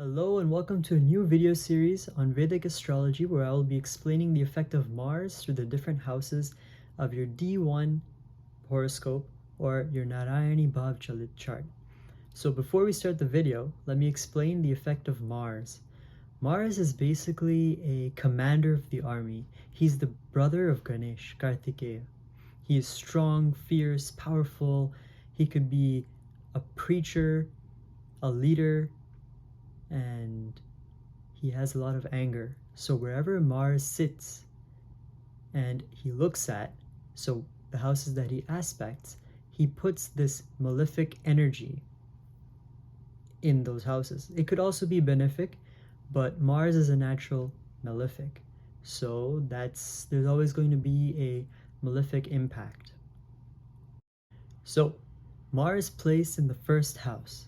Hello and welcome to a new video series on Vedic Astrology where I will be explaining the effect of Mars through the different houses of your D1 horoscope or your Narayani Bhav Chalit chart. So before we start the video, let me explain the effect of Mars. Mars is basically a commander of the army. He's the brother of Ganesh, Kartikeya. He is strong, fierce, powerful. He could be a preacher, a leader, and he has a lot of anger. So wherever Mars sits and he looks at, so the houses that he aspects, he puts this malefic energy in those houses. It could also be benefic, but Mars is a natural malefic. So there's always going to be a malefic impact. So Mars placed in the first house.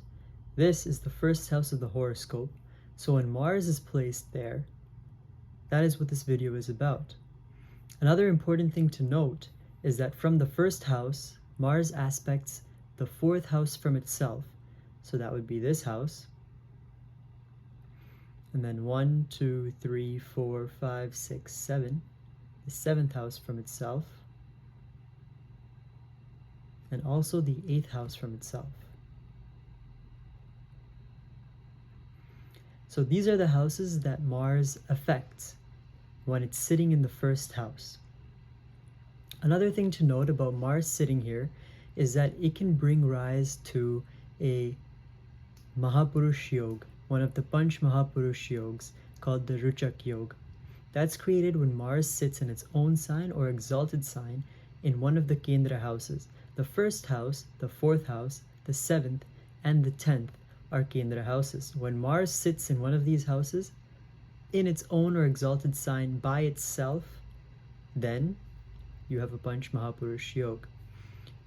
This is the first house of the horoscope. So when Mars is placed there, that is what this video is about. Another important thing to note is that from the first house, Mars aspects the fourth house from itself. So that would be this house. And then 1, 2, 3, 4, 5, 6, 7. The seventh house from itself. And also the eighth house from itself. So these are the houses that Mars affects when it's sitting in the first house. Another thing to note about Mars sitting here is that it can bring rise to a Mahapurush Yoga, one of the Panch Mahapurush Yogas called the Ruchak Yoga. That's created when Mars sits in its own sign or exalted sign in one of the Kendra houses. The first house, the fourth house, the seventh, and the 10th are Kendra houses. When Mars sits in one of these houses, in its own or exalted sign by itself, then you have a Panch Mahapurush Yoga.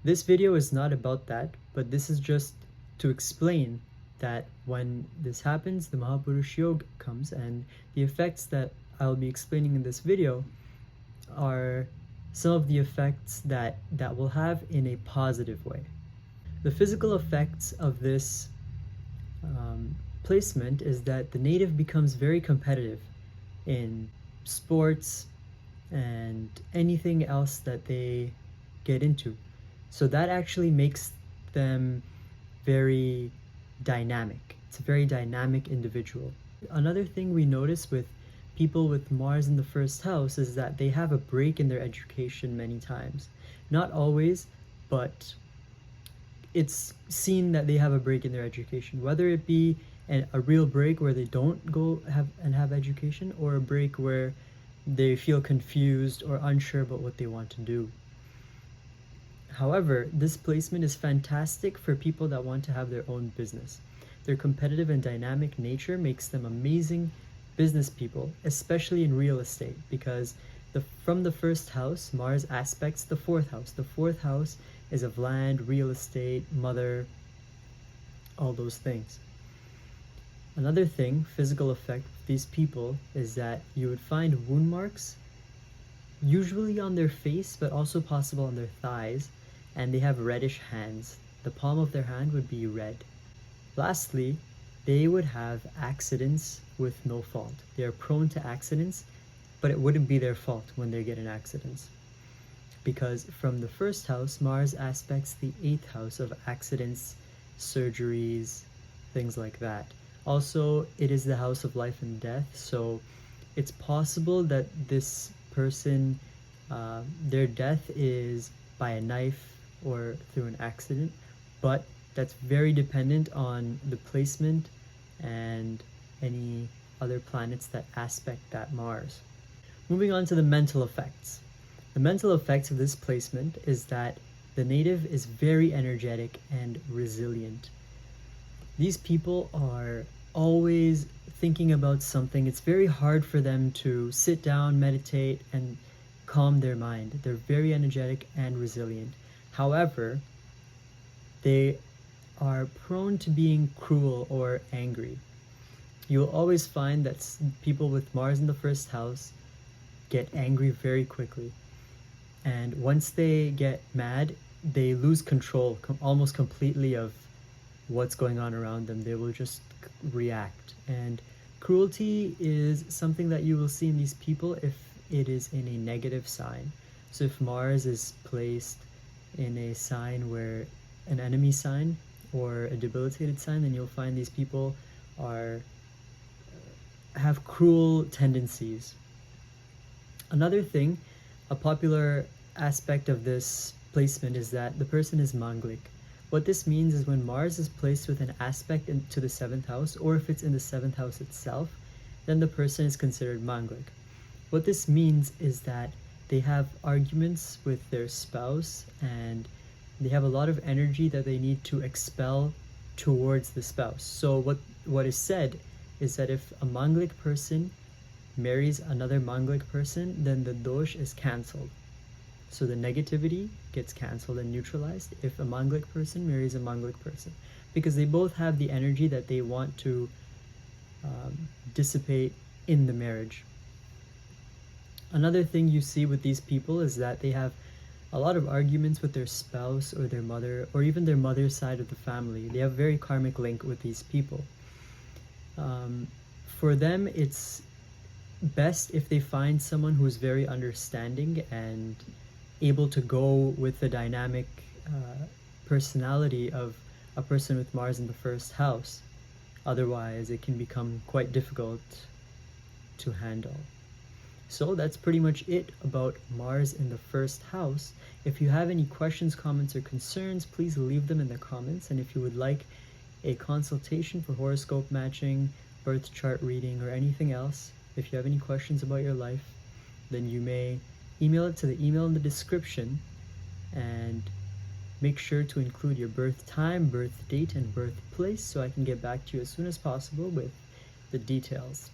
This video is not about that, but this is just to explain that when this happens, the Mahapurush Yoga comes, and the effects that I'll be explaining in this video are some of the effects that will have in a positive way. The physical effects of this placement is that the native becomes very competitive in sports and anything else that they get into. So that actually makes them very dynamic. It's a very dynamic individual. Another thing we notice with people with Mars in the first house is that they have a break in their education many times. Not always, but it's seen that they have a break in their education, whether it be a real break where they don't go have education, or a break where they feel confused or unsure about what they want to do. However, this placement is fantastic for people that want to have their own business. Their competitive and dynamic nature makes them amazing business people, especially in real estate, because from the first house, Mars aspects the fourth house. The fourth house is of land, real estate, mother, all those things. Another thing, physical effect of these people, is that you would find wound marks, usually on their face, but also possible on their thighs, and they have reddish hands. The palm of their hand would be red. Lastly, they would have accidents with no fault. They are prone to accidents, but it wouldn't be their fault when they get in accidents. Because from the first house, Mars aspects the 8th house of accidents, surgeries, things like that. Also, it is the house of life and death, so it's possible that this person, their death is by a knife or through an accident, but that's very dependent on the placement and any other planets that aspect that Mars. Moving on to the mental effects. The mental effects of this placement is that the native is very energetic and resilient. These people are always thinking about something. It's very hard for them to sit down, meditate, and calm their mind. They're very energetic and resilient. However, they are prone to being cruel or angry. You'll always find that people with Mars in the first house get angry very quickly. And once they get mad, they lose control almost completely of what's going on around them. They will just react. And cruelty is something that you will see in these people if it is in a negative sign. So if Mars is placed in a sign where an enemy sign or a debilitated sign, then you'll find these people are have cruel tendencies. Another thing, a popular aspect of this placement is that the person is Manglik. What this means is when Mars is placed with an aspect into the 7th house, or if it's in the 7th house itself, then the person is considered Manglik. What this means is that they have arguments with their spouse and they have a lot of energy that they need to expel towards the spouse. So what is said is that if a Manglik person marries another Manglik person, then the dosh is cancelled. So the negativity gets cancelled and neutralized if a Manglik person marries a Manglik person, because they both have the energy that they want to dissipate in the marriage. Another thing you see with these people is that they have a lot of arguments with their spouse or their mother or even their mother's side of the family. They have a very karmic link with these people. For them, it's best if they find someone who's very understanding and able to go with the dynamic personality of a person with Mars in the 1st house. Otherwise, it can become quite difficult to handle. So that's pretty much it about Mars in the 1st house. If you have any questions, comments, or concerns, please leave them in the comments. And if you would like a consultation for horoscope matching, birth chart reading, or anything else, if you have any questions about your life, then you may email it to the email in the description, and make sure to include your birth time, birth date, and birthplace so I can get back to you as soon as possible with the details.